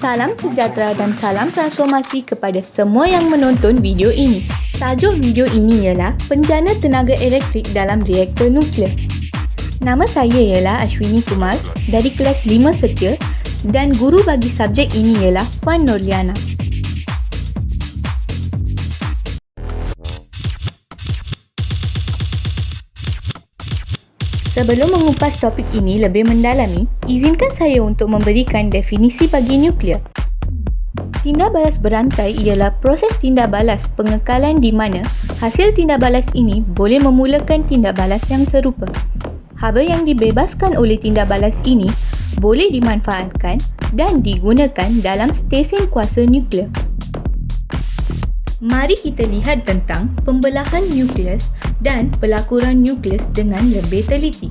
Salam sejahtera dan salam transformasi kepada semua yang menonton video ini. Tajuk video ini ialah Penjana Tenaga Elektrik dalam Reaktor Nuklear. Nama saya ialah Ashwini Kumar dari kelas 5 Setia dan guru bagi subjek ini ialah Puan Nurliana. Sebelum mengupas topik ini lebih mendalami, izinkan saya untuk memberikan definisi bagi nuklear. Tindak balas berantai ialah proses tindak balas pengekalan di mana hasil tindak balas ini boleh memulakan tindak balas yang serupa. Haba yang dibebaskan oleh tindak balas ini boleh dimanfaatkan dan digunakan dalam stesen kuasa nuklear. Mari kita lihat tentang pembelahan nukleus dan pelakuran nukleus dengan lebih teliti.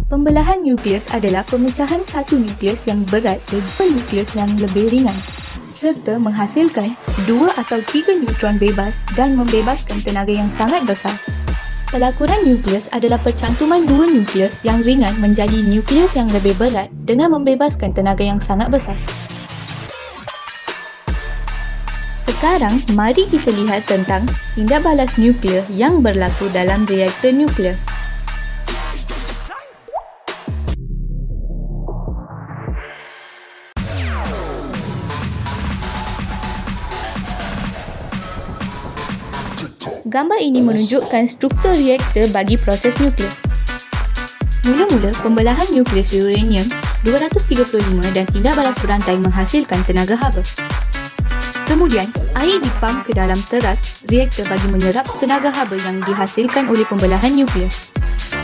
Pembelahan nukleus adalah pemecahan satu nukleus yang berat ke dua nukleus yang lebih ringan serta menghasilkan 2 atau 3 neutron bebas dan membebaskan tenaga yang sangat besar. Pelakuran nukleus adalah percantuman 2 nukleus yang ringan menjadi nukleus yang lebih berat dengan membebaskan tenaga yang sangat besar. Sekarang, mari kita lihat tentang tindak balas nuklear yang berlaku dalam reaktor nuklear. Gambar ini menunjukkan struktur reaktor bagi proses nuklear. Mula-mula, pembelahan nukleus uranium 235 dan tindak balas berantai menghasilkan tenaga haba. Kemudian, air dipam ke dalam teras reaktor bagi menyerap tenaga haba yang dihasilkan oleh pembelahan nuklear.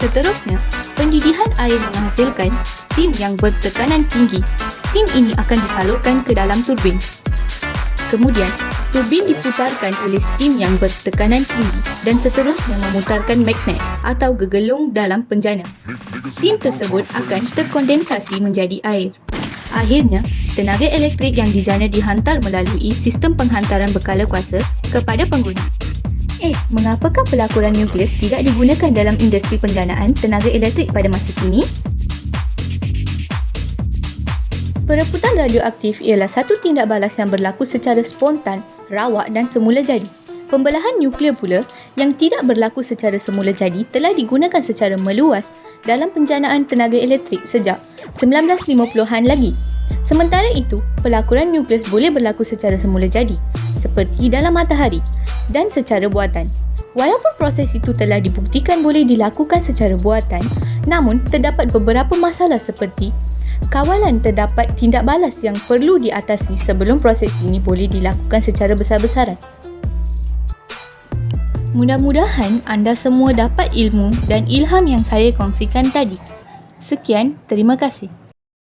Seterusnya, pendidihan air menghasilkan steam yang bertekanan tinggi. Steam ini akan disalurkan ke dalam turbin. Kemudian, turbin diputarkan oleh steam yang bertekanan tinggi dan seterusnya memutarkan magnet atau gegelung dalam penjana. Steam tersebut akan terkondensasi menjadi air. Akhirnya, tenaga elektrik yang dijana dihantar melalui sistem penghantaran berkala kuasa kepada pengguna. Mengapakah pelakuran nukleus tidak digunakan dalam industri penjanaan tenaga elektrik pada masa kini? Perebutan radioaktif ialah satu tindak balas yang berlaku secara spontan, rawak dan semula jadi. Pembelahan nuklear pula yang tidak berlaku secara semula jadi telah digunakan secara meluas dalam penjanaan tenaga elektrik sejak 1950-an lagi. Sementara itu, pelakuran nukleus boleh berlaku secara semula jadi, seperti dalam matahari, dan secara buatan. Walaupun proses itu telah dibuktikan boleh dilakukan secara buatan, namun terdapat beberapa masalah seperti kawalan terdapat tindak balas yang perlu diatasi sebelum proses ini boleh dilakukan secara besar-besaran. Mudah-mudahan anda semua dapat ilmu dan ilham yang saya kongsikan tadi. Sekian, terima kasih.